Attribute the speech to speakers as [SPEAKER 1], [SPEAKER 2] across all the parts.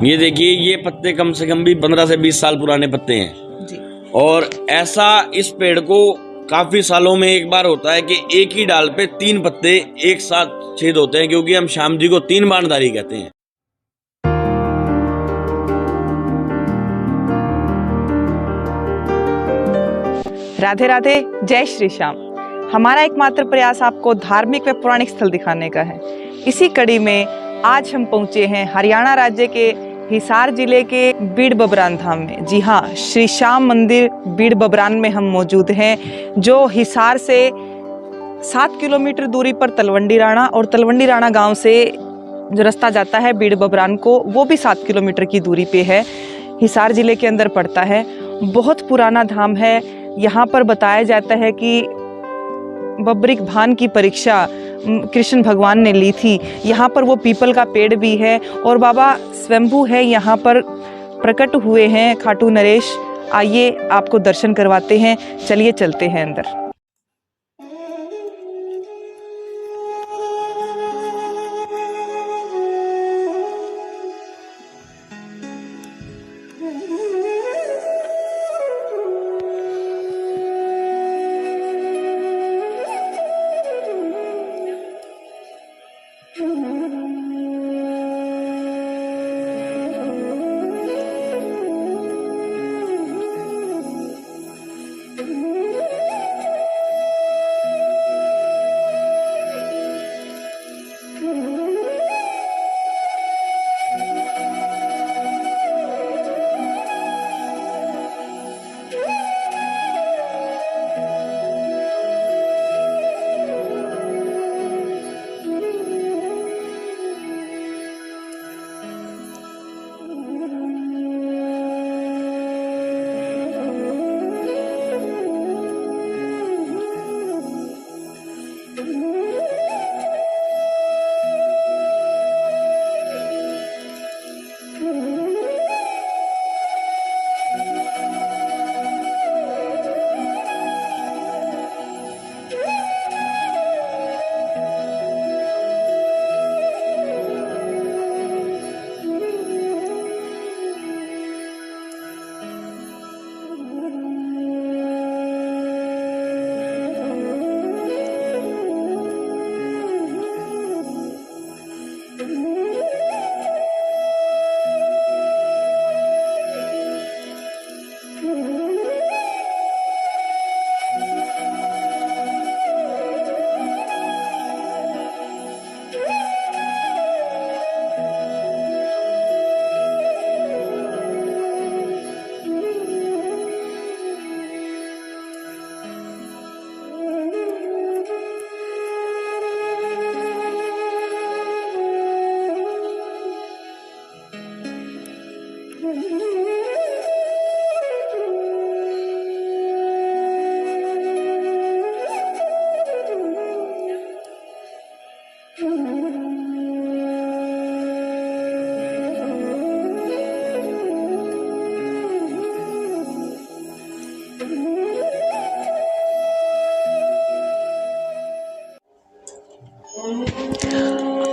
[SPEAKER 1] ये देखिए, ये पत्ते कम से कम भी 15 से 20 साल पुराने पत्ते हैं
[SPEAKER 2] जी।
[SPEAKER 1] और ऐसा इस पेड़ को काफी सालों में एक बार होता है कि एक ही डाल पे 3 पत्ते एक साथ छेद होते हैं, क्योंकि हम श्याम जी को 3 बाणधारी कहते हैं।
[SPEAKER 2] राधे राधे, जय श्री श्याम। हमारा एकमात्र प्रयास आपको धार्मिक व पौराणिक स्थल दिखाने का है। इसी कड़ी में आज हम पहुंचे हैं हरियाणा राज्य के हिसार जिले के बीड़ बबरान धाम में। जी हाँ, श्री श्याम मंदिर बीड़ बबरान में हम मौजूद हैं, जो हिसार से 7 किलोमीटर दूरी पर तलवंडी राणा और तलवंडी राणा गांव से जो रास्ता जाता है बीड़ बबरान को, वो भी 7 किलोमीटर की दूरी पे है। हिसार जिले के अंदर पड़ता है। बहुत पुराना धाम है। यहाँ पर बताया जाता है कि बब्रिक भान की परीक्षा कृष्ण भगवान ने ली थी। यहाँ पर वो पीपल का पेड़ भी है और बाबा स्वयंभू है, यहाँ पर प्रकट हुए हैं खाटू नरेश। आइए आपको दर्शन करवाते हैं, चलिए चलते हैं अंदर।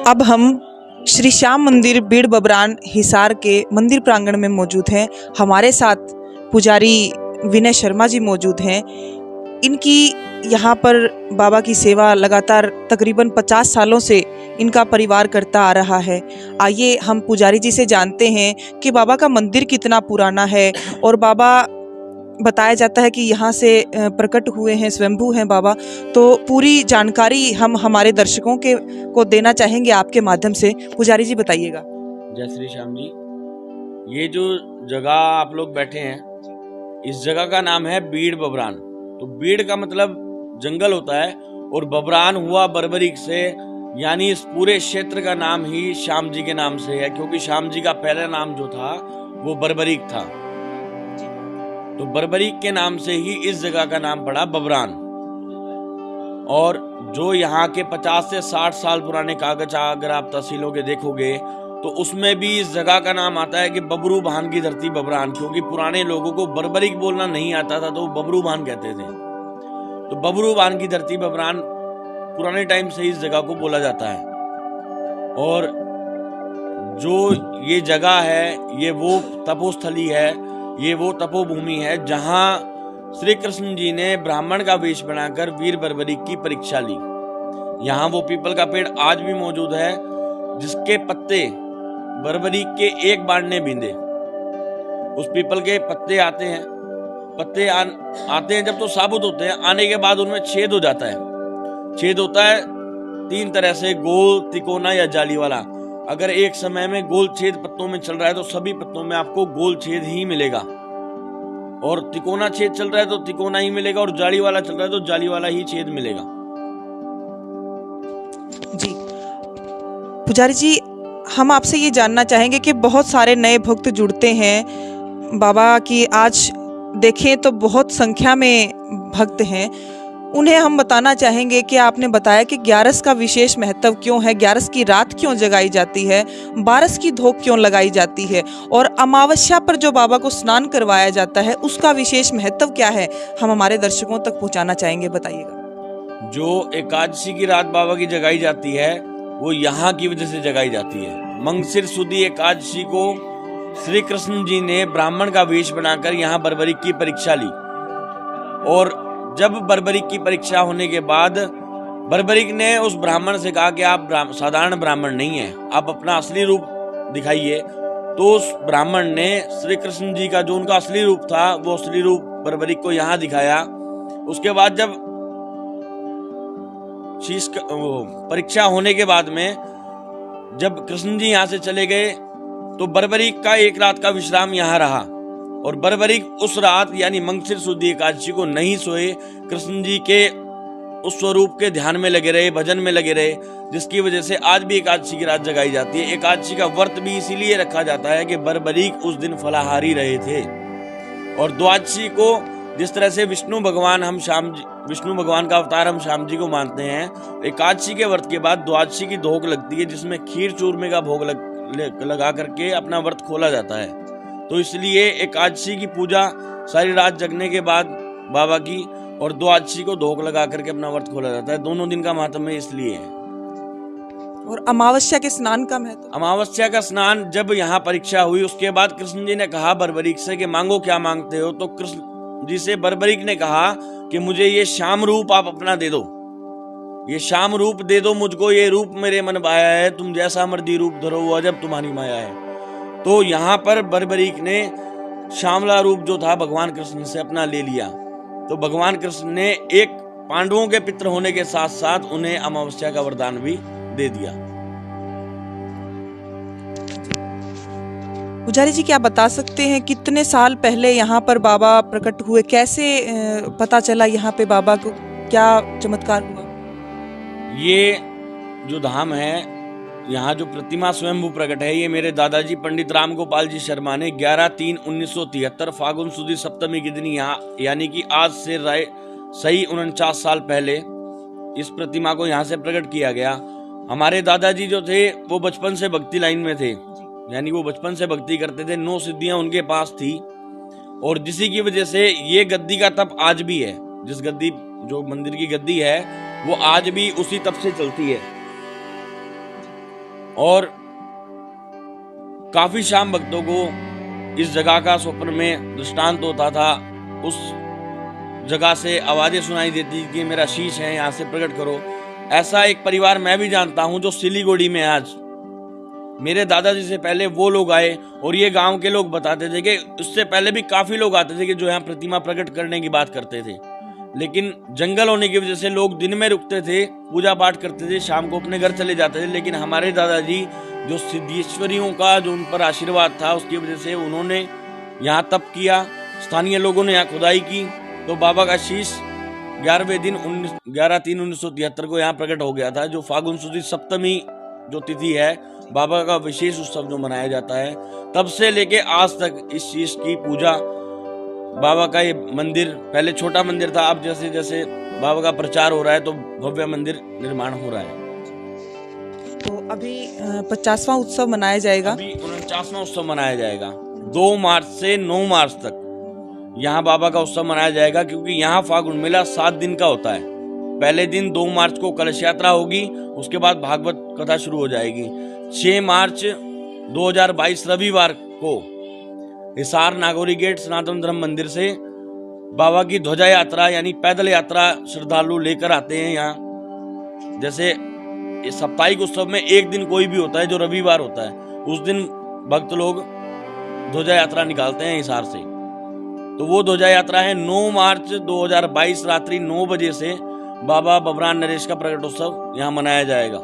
[SPEAKER 2] अब हम श्री श्याम मंदिर बीड़ बबरान हिसार के मंदिर प्रांगण में मौजूद हैं। हमारे साथ पुजारी विनय शर्मा जी मौजूद हैं। इनकी यहाँ पर बाबा की सेवा लगातार तकरीबन 50 सालों से इनका परिवार करता आ रहा है। आइए हम पुजारी जी से जानते हैं कि बाबा का मंदिर कितना पुराना है और बाबा बताया जाता है कि यहाँ से प्रकट हुए हैं, स्वयंभू हैं बाबा। तो पूरी जानकारी हम हमारे दर्शकों को देना चाहेंगे आपके माध्यम से। पुजारी जी बताइएगा।
[SPEAKER 1] जय श्री श्याम जी। ये जो जगह आप लोग बैठे हैं, इस जगह का नाम है बीड़ बबरान। तो बीड़ का मतलब जंगल होता है और बबरान हुआ बर्बरीक से, यानी इस पूरे क्षेत्र का नाम ही श्याम जी के नाम से है, क्योंकि श्याम जी का पहला नाम जो था वो बर्बरीक था। तो बर्बरीक के नाम से ही इस जगह का नाम पड़ा बबरान। और जो यहाँ के 50 से 60 साल पुराने कागज अगर आप तहसीलों के देखोगे तो उसमें भी इस जगह का नाम आता है कि बबरू भान की धरती बबरान, क्योंकि पुराने लोगों को बर्बरीक बोलना नहीं आता था तो बबरू भान कहते थे। तो बबरू भान की धरती बबरान पुराने टाइम से इस जगह को बोला जाता है। और जो ये जगह है, ये वो तपोस्थली है, ये वो तपोभूमि है जहां श्री कृष्ण जी ने ब्राह्मण का वेश बनाकर वीर बर्बरीक की परीक्षा ली। यहाँ वो पीपल का पेड़ आज भी मौजूद है जिसके पत्ते बर्बरीक के एक बाण ने बींधे। उस पीपल के पत्ते आते हैं, आते हैं जब तो साबुत होते हैं, आने के बाद उनमें छेद हो जाता है। छेद होता है 3 तरह से, गोल, तिकोना या जाली वाला। अगर एक समय में गोल छेद पत्तों में चल रहा है तो सभी पत्तों में आपको गोल छेद ही मिलेगा, और तिकोना छेद चल रहा है तो तिकोना ही मिलेगा, और जाली वाला चल रहा है तो जाली वाला ही छेद मिलेगा।
[SPEAKER 2] जी पुजारी जी, हम आपसे ये जानना चाहेंगे कि बहुत सारे नए भक्त जुड़ते हैं बाबा की, आज देखें तो बहुत संख्या में भक्त हैं। उन्हें हम बताना चाहेंगे कि आपने बताया कि 11 का विशेष महत्व क्यों है, 11 की रात क्यों जगाई जाती है, 12 की धोक क्यों लगाई जाती है, और अमावस्या पर जो बाबा को स्नान करवाया जाता है उसका विशेष महत्व क्या है, हम हमारे दर्शकों तक पहुंचाना चाहेंगे, बताइएगा।
[SPEAKER 1] जो एकादशी की रात बाबा की जगाई जाती है वो यहाँ की वजह से जगाई जाती है। मंगसिर सुदी एकादशी को श्री कृष्ण जी ने ब्राह्मण का वेश बनाकर यहाँ बर्बरीक की परीक्षा ली, और जब बर्बरीक की परीक्षा होने के बाद बर्बरीक ने उस ब्राह्मण से कहा कि आप साधारण ब्राह्मण नहीं हैं, आप अपना असली रूप दिखाइए। तो उस ब्राह्मण ने श्री कृष्ण जी का जो उनका असली रूप था वो असली रूप बर्बरीक को यहाँ दिखाया। उसके बाद जब परीक्षा होने के बाद में जब कृष्ण जी यहाँ से चले गए तो बर्बरीक का एक रात का विश्राम यहाँ रहा, और बर्बरीक उस रात यानी मंगसिर शुद्धि एकादशी को नहीं सोए, कृष्ण जी के उस स्वरूप के ध्यान में लगे रहे, भजन में लगे रहे, जिसकी वजह से आज भी एकादशी की रात जगाई जाती है। एकादशी का व्रत भी इसीलिए रखा जाता है कि बर्बरीक उस दिन फलाहारी रहे थे। और द्वादशी को जिस तरह से विष्णु भगवान का अवतार हम श्याम जी को मानते हैं, एकादशी के व्रत के बाद द्वादशी की धोक लगती है जिसमें खीर चूरमे का भोग लगा करके अपना व्रत खोला जाता है। तो इसलिए एकादशी की पूजा सारी रात जगने के बाद बाबा की, और द्वादशी को धोक लगा करके अपना व्रत खोला जाता है। दोनों दिन का महत्व इसलिए है।
[SPEAKER 2] और अमावस्या के स्नान का महत्व?
[SPEAKER 1] अमावस्या का स्नान जब यहाँ परीक्षा हुई उसके बाद कृष्ण जी ने कहा बर्बरीक से कि मांगो क्या मांगते हो, तो कृष्ण जी से बर्बरीक ने कहा कि मुझे ये श्याम रूप आप अपना दे दो, ये श्याम रूप दे दो मुझको, ये रूप मेरे मन भाया है, तुम जैसा मर्दी रूप धरो वो अजब तुम्हारी माया है। तो यहाँ पर बर्बरीक ने श्यामला रूप जो था भगवान कृष्ण से अपना ले लिया। तो भगवान कृष्ण ने एक पांडवों के पित्र होने के साथ साथ उन्हें अमावस्या का वरदान भी दे दिया।
[SPEAKER 2] पुजारी जी, क्या बता सकते हैं कितने साल पहले यहाँ पर बाबा प्रकट हुए, कैसे पता चला यहाँ पे बाबा को, क्या चमत्कार हुआ?
[SPEAKER 1] ये जो धाम है, यहाँ जो प्रतिमा स्वयंभू प्रकट है, ये मेरे दादाजी पंडित राम गोपाल जी शर्मा ने 11/3/1973 फागुन सुदी सप्तमी के दिन यहाँ, यानी कि आज से सही 49 साल पहले इस प्रतिमा को यहाँ से प्रकट किया गया। हमारे दादाजी जो थे वो बचपन से भक्ति लाइन में थे, यानी वो बचपन से भक्ति करते थे, 9 सिद्धियां उनके पास थी, और जिसी की वजह से ये गद्दी का तप आज भी है। जिस गद्दी, जो मंदिर की गद्दी है, वो आज भी उसी तप से चलती है। और काफी शाम भक्तों को इस जगह का स्वप्न में दृष्टांत होता था, उस जगह से आवाजें सुनाई देती कि मेरा शीश है, यहाँ से प्रकट करो। ऐसा एक परिवार मैं भी जानता हूं जो सिलीगुड़ी में आज, मेरे दादाजी से पहले वो लोग आए, और ये गांव के लोग बताते थे कि उससे पहले भी काफी लोग आते थे कि जो यहाँ प्रतिमा प्रकट करने की बात करते थे, लेकिन जंगल होने की वजह से लोग दिन में रुकते थे, पूजा पाठ करते थे, शाम को अपने घर चले जाते थे। लेकिन हमारे दादाजी जो सिद्धेश्वरियों का जो उन पर आशीर्वाद था, उसकी वजह से उन्होंने यहाँ तप किया, स्थानीय लोगों ने यहाँ खुदाई की, तो बाबा का शीश 11वें दिन 11/3/1973 को यहाँ प्रकट हो गया था। जो फागुन सुदी सप्तमी जो तिथि है, बाबा का विशेष उत्सव जो मनाया जाता है, तब से लेके आज तक इस शीश की पूजा, बाबा का ये मंदिर पहले छोटा मंदिर था, अब जैसे जैसे बाबा का प्रचार हो रहा है तो भव्य मंदिर निर्माण हो रहा है।
[SPEAKER 2] तो अभी 50वां उत्सव मनाया जाएगा,
[SPEAKER 1] अभी 49वां उत्सव मनाया जाएगा। 2 मार्च से 9 मार्च तक यहाँ बाबा का उत्सव मनाया जाएगा, क्योंकि यहाँ फागुन मेला 7 दिन का होता है। पहले दिन 2 मार्च को कलश यात्रा होगी, उसके बाद भागवत कथा शुरू हो जाएगी। 6 मार्च 2022 रविवार को हिसार नागौरी गेट सनातन धर्म मंदिर से बाबा की ध्वजा यात्रा यानी पैदल यात्रा श्रद्धालु लेकर आते हैं यहाँ। जैसे इस साप्ताहिक उत्सव में एक दिन कोई भी होता है जो रविवार होता है, उस दिन भक्त लोग ध्वजा यात्रा निकालते हैं हिसार से। तो वो ध्वजा यात्रा है 9 मार्च 2022 रात्रि 9 बजे से बाबा बबरान नरेश का प्रकटोत्सव यहाँ मनाया जाएगा।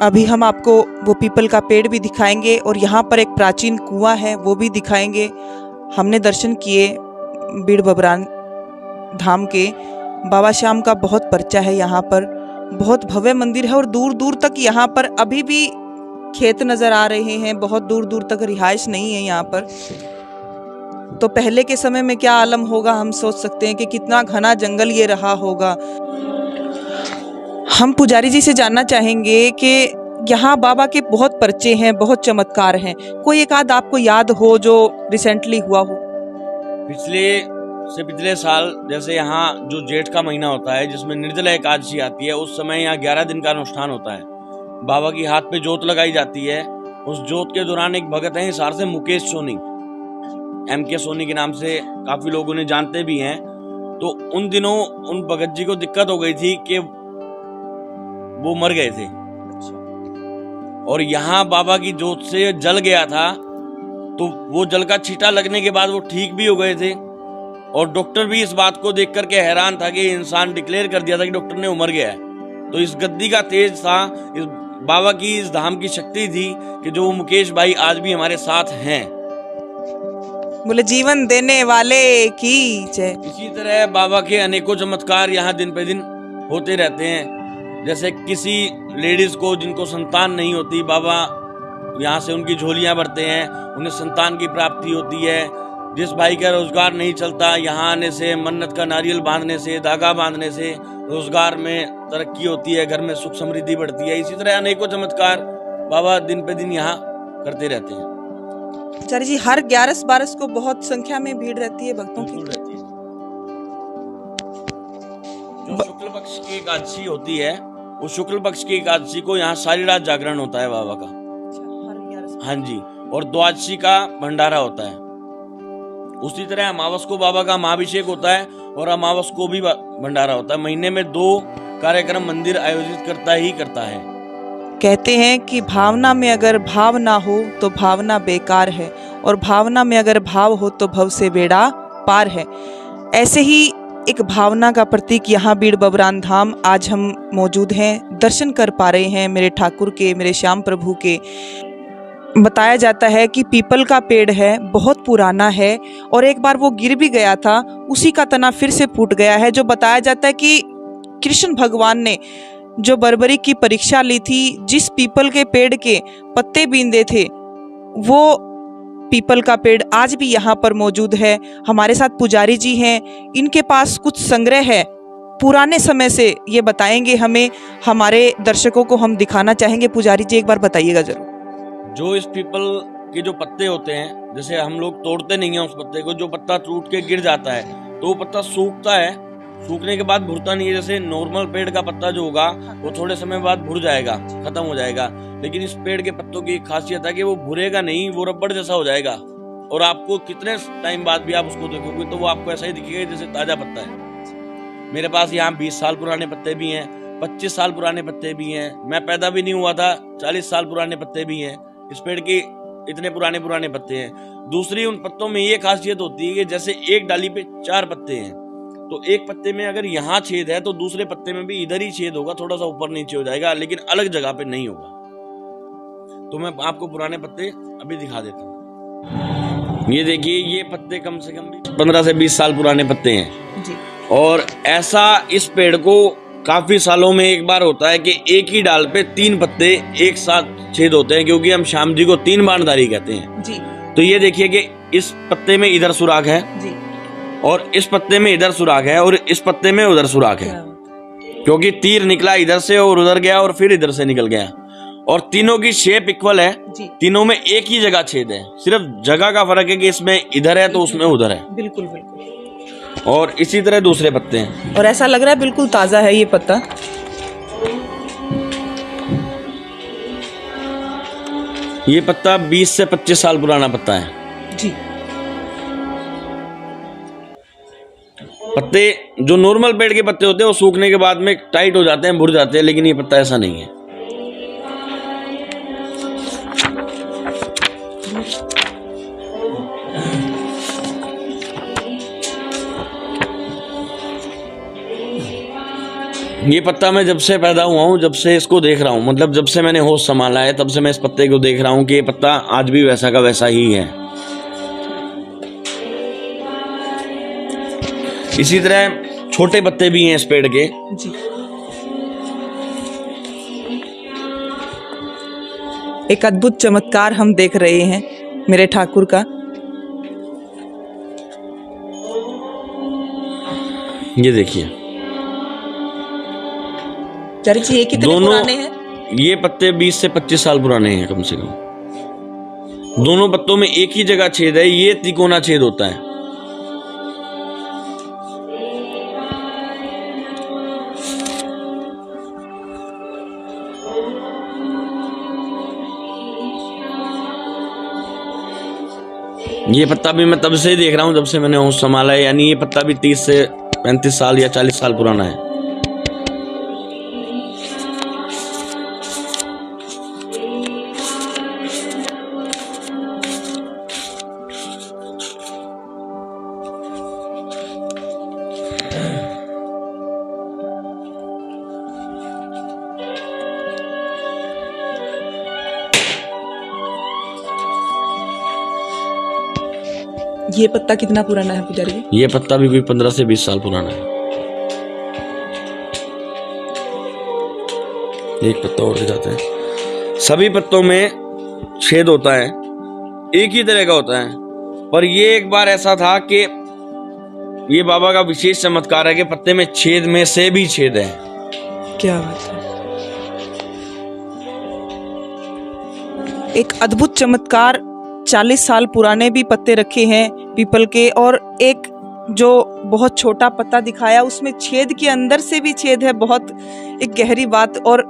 [SPEAKER 2] अभी हम आपको वो पीपल का पेड़ भी दिखाएंगे और यहाँ पर एक प्राचीन कुआं है वो भी दिखाएंगे। हमने दर्शन किए बीड़ बबरान धाम के। बाबा श्याम का बहुत पर्चा है यहाँ पर, बहुत भव्य मंदिर है और दूर दूर तक यहाँ पर अभी भी खेत नज़र आ रहे हैं, बहुत दूर दूर तक रिहाइश नहीं है यहाँ पर। तो पहले के समय में क्या आलम होगा हम सोच सकते हैं कि कितना घना जंगल ये रहा होगा। हम पुजारी जी से जानना चाहेंगे कि यहाँ बाबा के बहुत पर्चे हैं, बहुत चमत्कार हैं, कोई एक आध आपको याद हो जो रिसेंटली हुआ हो?
[SPEAKER 1] पिछले साल जैसे यहाँ जो जेठ का महीना होता है जिसमें निर्जला एकादशी आती है, उस समय यहाँ 11 दिन का अनुष्ठान होता है। बाबा की हाथ पे जोत लगाई जाती है। उस जोत के दौरान एक भगत है हिसार से मुकेश सोनी, MK सोनी के नाम से काफी लोग उन्हें जानते भी हैं। तो उन दिनों उन भगत जी को दिक्कत हो गई थी कि वो मर गए थे और यहाँ बाबा की जोत से जल गया था। तो वो जल का छींटा लगने के बाद वो ठीक भी हो गए थे और डॉक्टर भी इस बात को देख करके हैरान था कि इंसान डिक्लेयर कर दिया था कि डॉक्टर ने वो मर गया है। तो इस गद्दी का तेज था, इस बाबा की इस धाम की शक्ति थी कि जो मुकेश भाई आज भी हमारे साथ हैं।
[SPEAKER 2] बोले जीवन देने वाले की जय।
[SPEAKER 1] इसी तरह बाबा के अनेकों चमत्कार यहाँ दिन पे दिन होते रहते हैं। जैसे किसी लेडीज को जिनको संतान नहीं होती, बाबा यहाँ से उनकी झोलियाँ भरते हैं, उन्हें संतान की प्राप्ति होती है। जिस भाई का रोजगार नहीं चलता, यहाँ आने से, मन्नत का नारियल बांधने से, धागा बांधने से रोजगार में तरक्की होती है, घर में सुख समृद्धि बढ़ती है। इसी तरह अनेकों चमत्कार बाबा दिन पे दिन यहाँ करते रहते हैं।
[SPEAKER 2] आचार्य जी, हर 11-12 को बहुत संख्या में भीड़ रहती है भक्तों की।
[SPEAKER 1] रहती है। जो शुक्ल पक्ष की एकादशी होती है, उस शुक्ल पक्ष की एकादशी को यहाँ सारी रात जागरण होता है बाबा का। हाँ जी, और द्वादशी का भंडारा होता है। उसी तरह अमावस को बाबा का महाभिषेक होता है और अमावस को भी भंडारा होता है। महीने में 2 कार्यक्रम मंदिर आयोजित करता ही करता है।
[SPEAKER 2] कहते हैं कि भावना में अगर भाव ना हो तो भावना बेकार है और भावना में अगर भाव हो तो भव से बेड़ा पार है। ऐसे ही एक भावना का प्रतीक यहाँ बीड़ बबरान धाम आज हम मौजूद हैं, दर्शन कर पा रहे हैं मेरे ठाकुर के, मेरे श्याम प्रभु के। बताया जाता है कि पीपल का पेड़ है, बहुत पुराना है और एक बार वो गिर भी गया था, उसी का तना फिर से फूट गया है। जो बताया जाता है कि कृष्ण भगवान ने जो बर्बरी की परीक्षा ली थी, जिस पीपल के पेड़ के पत्ते बींदे थे, वो पीपल का पेड़ आज भी यहाँ पर मौजूद है। हमारे साथ पुजारी जी हैं, इनके पास कुछ संग्रह है पुराने समय से, ये बताएंगे हमें, हमारे दर्शकों को हम दिखाना चाहेंगे। पुजारी जी एक बार बताइएगा जरूर।
[SPEAKER 1] जो इस पीपल के जो पत्ते होते हैं, जैसे हम लोग तोड़ते नहीं हैं उस पत्ते को, जो पत्ता टूट के गिर जाता है तो वो पत्ता सूखता है, सूखने के बाद भुरता नहीं है। जैसे नॉर्मल पेड़ का पत्ता जो होगा वो थोड़े समय बाद भुर जाएगा, खत्म हो जाएगा, लेकिन इस पेड़ के पत्तों की एक खासियत है कि वो भुरेगा नहीं, वो रबड़ जैसा हो जाएगा और आपको कितने टाइम बाद भी आप उसको देखोगे तो वो आपको ऐसा ही दिखेगा जैसे ताजा पत्ता है। मेरे पास यहाँ 20 साल पुराने पत्ते भी हैं, 25 साल पुराने पत्ते भी हैं, मैं पैदा भी नहीं हुआ था, 40 साल पुराने पत्ते भी हैं। इस पेड़ के इतने पुराने पुराने पत्ते हैं। दूसरी, उन पत्तों में ये खासियत होती है कि जैसे एक डाली पे 4 पत्ते हैं, तो एक पत्ते में अगर यहाँ छेद है तो दूसरे पत्ते में भी इधर ही छेद होगा, थोड़ा सा ऊपर नीचे हो जाएगा, लेकिन अलग जगह पे नहीं होगा। तो मैं आपको पुराने पत्ते अभी दिखा देता हूँ। ये देखिए, ये पत्ते कम से कम 15 से 20 साल पुराने पत्ते हैं जी। और ऐसा इस पेड़ को काफी सालों में एक बार होता है कि एक ही डाल पे 3 पत्ते एक साथ छेद होते हैं, क्योंकि हम श्याम जी को 3 बाणधारी कहते हैं जी। तो ये देखिए कि इस पत्ते में इधर सुराख है जी, और इस पत्ते में इधर सुराख है, और इस पत्ते में उधर सुराख है, क्योंकि तीर निकला इधर से और उधर गया और फिर इधर से निकल गया। और तीनों की शेप इक्वल है, तीनों में एक ही जगह छेद है, सिर्फ जगह का फर्क है कि इसमें इधर है तो उसमें उधर है।
[SPEAKER 2] बिल्कुल बिल्कुल।
[SPEAKER 1] और इसी तरह दूसरे पत्ते हैं,
[SPEAKER 2] और ऐसा लग रहा है बिल्कुल ताजा है ये पत्ता।
[SPEAKER 1] ये पत्ता 20 से 25 साल पुराना पत्ता है
[SPEAKER 2] जी।
[SPEAKER 1] पत्ते जो नॉर्मल पेड़ के पत्ते होते हैं वो सूखने के बाद में टाइट हो जाते हैं, मुड़ जाते हैं, लेकिन ये पत्ता ऐसा नहीं है। ये पत्ता मैं जब से पैदा हुआ हूँ, जब से इसको देख रहा हूँ, मतलब जब से मैंने होश संभाला है तब से मैं इस पत्ते को देख रहा हूँ कि ये पत्ता आज भी वैसा का वैसा ही है। इसी तरह छोटे पत्ते भी हैं इस पेड़ के
[SPEAKER 2] जी। एक अद्भुत चमत्कार हम देख रहे हैं मेरे ठाकुर का।
[SPEAKER 1] ये देखिए,
[SPEAKER 2] चारी जी, ये कितने पुराने हैं?
[SPEAKER 1] ये पत्ते 20 से 25 साल पुराने हैं कम से कम। दोनों पत्तों में एक ही जगह छेद है, ये तिकोना छेद होता है। ये पत्ता भी मैं तब से ही देख रहा हूँ जब से मैंने होश संभाला है, यानी ये पत्ता भी 30 से 35 साल या 40 साल पुराना है।
[SPEAKER 2] ये पत्ता कितना पुराना है पुजारी जी?
[SPEAKER 1] ये पत्ता भी 15 से 20 साल पुराना है। एक पत्ता और दिखाते हैं। सभी पत्तों में छेद होता है, एक ही तरह का होता है, पर ये एक बार ऐसा था कि ये बाबा का विशेष चमत्कार है कि पत्ते में छेद में से भी छेद है।
[SPEAKER 2] क्या बात है, एक अद्भुत चमत्कार। 40 साल पुराने भी पत्ते रखे हैं पीपल के, और एक जो बहुत छोटा पत्ता दिखाया उसमें छेद के अंदर से भी छेद है, बहुत एक गहरी बात। और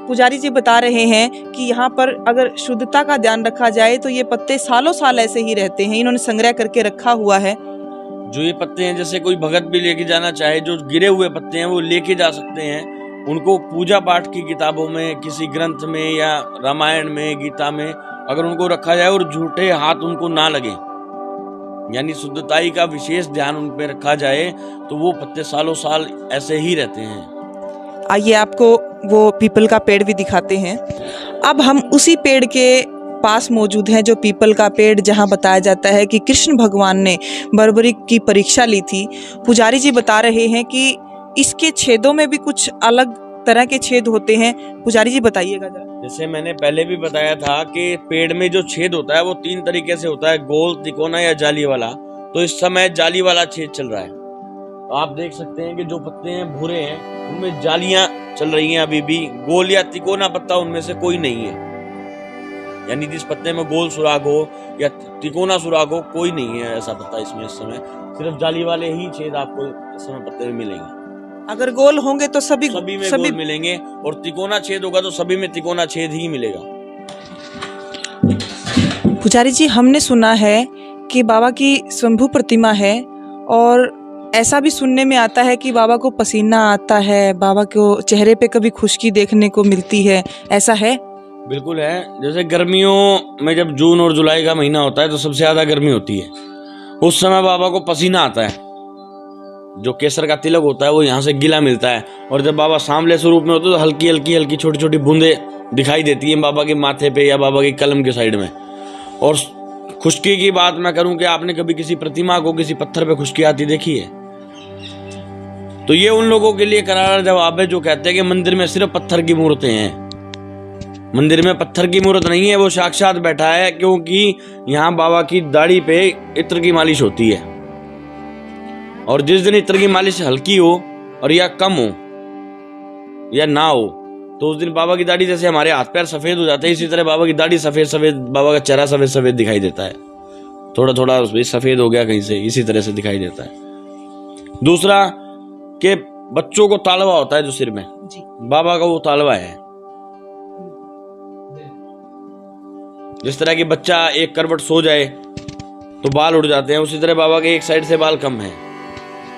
[SPEAKER 2] पुजारी जी बता रहे हैं कि यहाँ पर अगर शुद्धता का ध्यान रखा जाए तो ये पत्ते सालों साल ऐसे ही रहते हैं, इन्होंने संग्रह करके रखा हुआ है।
[SPEAKER 1] जो ये पत्ते हैं, जैसे कोई भगत भी लेके जाना चाहे, जो गिरे हुए पत्ते हैं वो लेके जा सकते हैं। उनको पूजा पाठ की किताबों में, किसी ग्रंथ में या रामायण में, गीता में अगर उनको रखा जाए और झूठे हाथ उनको ना लगे, यानी शुद्धताई का विशेष ध्यान उन पे रखा जाए, तो वो पत्ते सालों साल ऐसे ही रहते हैं।
[SPEAKER 2] आइए आपको वो पीपल का पेड़ भी दिखाते हैं। अब हम उसी पेड़ के पास मौजूद हैं, जो पीपल का पेड़ जहां बताया जाता है कि कृष्ण भगवान ने बर्बरी की परीक्षा ली थी। पुजारी जी बता रहे हैं कि इसके छेदों में भी कुछ अलग तरह के छेद होते हैं। पुजारी जी बताइएगा जरा।
[SPEAKER 1] जैसे मैंने पहले भी बताया था कि पेड़ में जो छेद होता है वो 3 तरीके से होता है, गोल, तिकोना या जाली वाला। तो इस समय जाली वाला छेद चल रहा है। तो आप देख सकते हैं कि जो पत्ते हैं भूरे हैं, उनमें जालियां चल रही हैं अभी भी। गोल या तिकोना पत्ता उनमें से कोई नहीं है, यानी जिस पत्ते में गोल सुराग हो या तिकोना सुराग हो, कोई नहीं है ऐसा पत्ता इसमें इस समय। सिर्फ जाली वाले ही छेद आपको इस समय पत्ते में मिलेंगे।
[SPEAKER 2] अगर गोल होंगे तो सभी
[SPEAKER 1] में गोल मिलेंगे, और तिकोना छेद होगा तो सभी में तिकोना छेद ही मिलेगा।
[SPEAKER 2] पुजारी जी, हमने सुना है कि बाबा की स्वयंभू प्रतिमा है, और ऐसा भी सुनने में आता है कि बाबा को पसीना आता है, बाबा को चेहरे पे कभी खुश्की देखने को मिलती है, ऐसा है?
[SPEAKER 1] बिल्कुल है। जैसे गर्मियों में जब जून और जुलाई का महीना होता है तो सबसे ज्यादा गर्मी होती है, उस समय बाबा को पसीना आता है। जो केसर का तिलक होता है वो यहाँ से गीला मिलता है, और जब बाबा सांवले स्वरूप में होते हैं तो हल्की हल्की छोटी छोटी बूंदे दिखाई देती हैं बाबा के माथे पे या बाबा की कलम के साइड में। और खुश्की की बात मैं करूं कि आपने कभी किसी प्रतिमा को किसी पत्थर पे खुश्की आती देखी है? तो ये उन लोगों के लिए करारा जवाब है जो कहते हैं कि मंदिर में सिर्फ पत्थर की मूर्तें हैं। मंदिर में पत्थर की मूर्त नहीं है, वो साक्षात बैठा है, क्योंकि यहाँ बाबा की दाढ़ी पे इत्र की मालिश होती है। और जिस दिन इत्र की मालिश हल्की हो और या कम हो या ना हो, तो उस दिन बाबा की दाढ़ी, जैसे हमारे हाथ पैर सफेद हो जाते हैं, इसी तरह बाबा की दाढ़ी सफेद सफेद, बाबा का चेहरा सफेद सफेद दिखाई देता है। थोड़ा थोड़ा सफेद हो गया कहीं से, इसी तरह से दिखाई देता है। दूसरा कि बच्चों को तालवा होता है जो सिर में, बाबा का वो तालवा है। जिस तरह कि बच्चा एक करवट सो जाए तो बाल उड़ जाते हैं, उसी तरह बाबा के एक साइड से बाल कम है।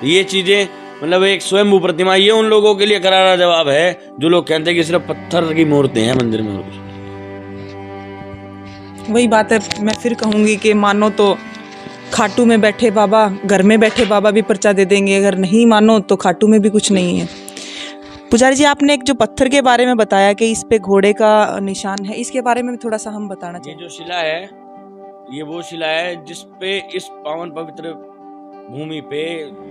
[SPEAKER 1] ये चीजें मतलब एक स्वयंभू प्रतिमा, ये उन लोगों के लिए करारा जवाब है जो लोग कहते हैं कि सिर्फ पत्थर की मूर्ति हैं मंदिर में।
[SPEAKER 2] वही बात है, मैं फिर कहूंगी कि मानो तो खाटू में बैठे बाबा, घर में बैठे बाबा भी पर्चा दे देंगे, अगर नहीं मानो तो खाटू में भी कुछ नहीं है। पुजारी जी, आपने एक जो पत्थर के बारे में बताया कि इस पे घोड़े का निशान है, इसके बारे में थोड़ा सा हम बताना चाहिए।
[SPEAKER 1] ये जो शिला है, ये वो शिला है जिस पे इस पावन पवित्र भूमि पे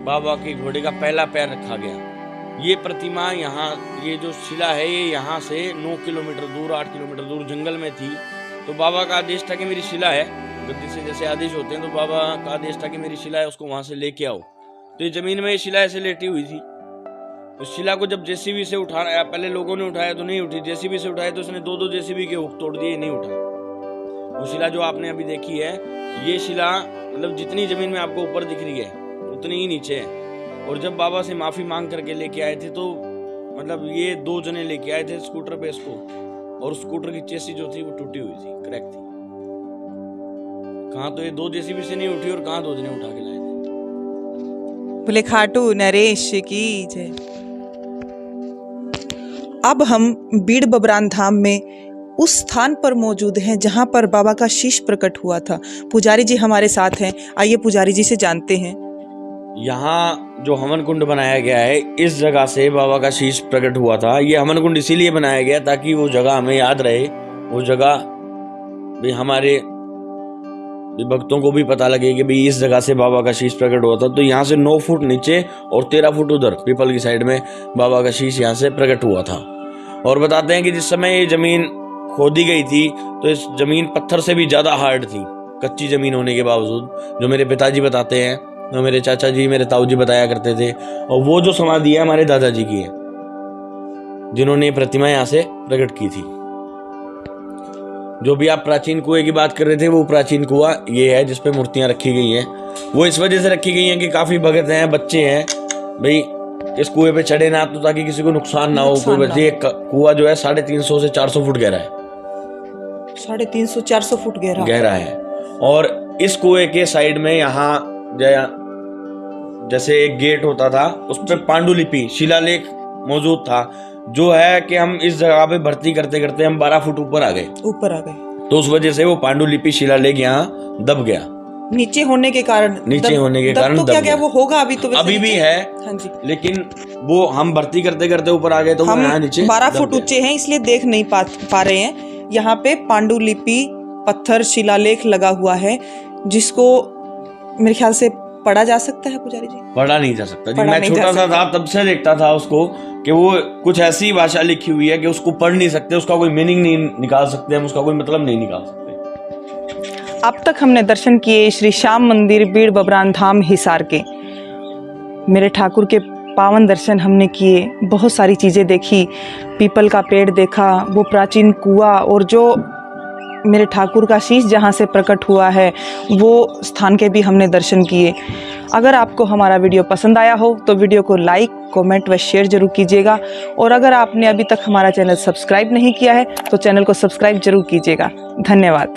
[SPEAKER 1] बाबा के घोड़े का पहला पैर रखा गया। ये प्रतिमा यहाँ, ये जो शिला है ये यहाँ से 9 किलोमीटर दूर, 8 किलोमीटर दूर जंगल में थी। तो बाबा का आदेश था कि मेरी शिला है, गद्दी से जैसे आदेश होते हैं, तो बाबा का आदेश था कि मेरी शिला है उसको वहां से लेके आओ। तो ये जमीन में ये शिला ऐसे लेटी हुई थी। तो शिला को जब जेसीबी से उठाया, पहले लोगों ने उठाया तो नहीं उठी, जेसीबी से उठाया तो उसने 2-2 जेसीबी के हुक तोड़ दिए, नहीं उठा। वो शिला जो आपने अभी देखी है, ये शिला मतलब जितनी जमीन में आपको ऊपर दिख रही है उतनी ही नीचे है। और जब बाबा से माफी मांग करके लेके आए थे तो मतलब ये 2 जने लेके आए थे स्कूटर पे इसको, और स्कूटर की चेसी जो थी वो टूटी हुई थी, क्रैक थी। कहाँ तो ये 2 जेसीबी से नहीं उठी और कहाँ 2 जने उठा के लाए थे।
[SPEAKER 2] बोले खाटू नरेश की जय। अब हम बीड़ बबरान धाम में उस स्थान पर मौजूद हैं जहां पर बाबा का शीश प्रकट हुआ था। पुजारी जी हमारे साथ हैं, आइए पुजारी जी से जानते हैं।
[SPEAKER 1] यहाँ जो हवन कुंड बनाया गया है, इस जगह से बाबा का शीश प्रकट हुआ था। ये हवन कुंड इसीलिए बनाया गया ताकि वो जगह हमें याद रहे, वो जगह भी हमारे भक्तों को भी पता लगे कि भाई इस जगह से बाबा का शीश प्रकट हुआ था। तो यहाँ से 9 फुट नीचे और 13 फुट उधर पीपल की साइड में बाबा का शीश यहाँ से प्रकट हुआ था। और बताते हैं कि जिस समय ये जमीन खोदी गई थी तो इस जमीन पत्थर से भी ज्यादा हार्ड थी, कच्ची जमीन होने के बावजूद। जो मेरे पिताजी बताते हैं, जो मेरे चाचा जी, मेरे ताऊ जी बताया करते थे। और वो जो समाधि है हमारे दादाजी की है, जिन्होंने प्रतिमा यहाँ से प्रकट की थी। जो भी आप प्राचीन कुएं की बात कर रहे थे, वो प्राचीन कुआं ये है जिसपे मूर्तियां रखी गई हैं। वो इस वजह से रखी गई हैं कि काफी भगत हैं, बच्चे हैं, भाई इस कुएं पे चढ़े ना, तो ताकि किसी को नुकसान ना हो। कोई बच्चे, कुआं जो है 350 से 400 फुट गहरा है,
[SPEAKER 2] 350-400 फुट गहरा
[SPEAKER 1] है। और इस कुएं के साइड में यहाँ जैसे एक गेट होता था, उस पर पांडुलिपि शिलालेख मौजूद था, जो है कि हम इस जगह पे भर्ती करते करते हम 12 फुट ऊपर आ गए। तो उस वजह से वो पांडुलिपि शिलालेख यहाँ दब गया,
[SPEAKER 2] नीचे होने के कारण। तो क्या वो होगा अभी? तो
[SPEAKER 1] अभी भी है।
[SPEAKER 2] हाँ जी।
[SPEAKER 1] लेकिन वो हम भर्ती करते करते ऊपर आ गए तो हम यहाँ नीचे
[SPEAKER 2] 12 फुट ऊंचे हैं, इसलिए देख नहीं पा रहे हैं। यहाँ पे पांडुलिपि पत्थर शिलालेख लगा हुआ है, जिसको मेरे ख्याल से पढ़ा जा सकता है पुजारी जी?
[SPEAKER 1] पढ़ा नहीं जा सकता जी। मैं छोटा सा था तब से देखता था उसको कि वो कुछ ऐसी भाषा लिखी हुई है कि उसको पढ़ नहीं सकते, उसका कोई मीनिंग नहीं निकाल सकते, हम उसका कोई मतलब नहीं निकाल सकते।
[SPEAKER 2] अब तक हमने दर्शन किए श्री श्याम मंदिर बीड़ बबरान धाम हिसार के। मेरे ठाकुर के पावन दर्शन हमने किए, बहुत सारी चीज़ें देखी, पीपल का पेड़ देखा, वो प्राचीन कुआं, और जो मेरे ठाकुर का शीश जहाँ से प्रकट हुआ है वो स्थान के भी हमने दर्शन किए। अगर आपको हमारा वीडियो पसंद आया हो तो वीडियो को लाइक, कमेंट व शेयर जरूर कीजिएगा। और अगर आपने अभी तक हमारा चैनल सब्सक्राइब नहीं किया है तो चैनल को सब्सक्राइब जरूर कीजिएगा। धन्यवाद।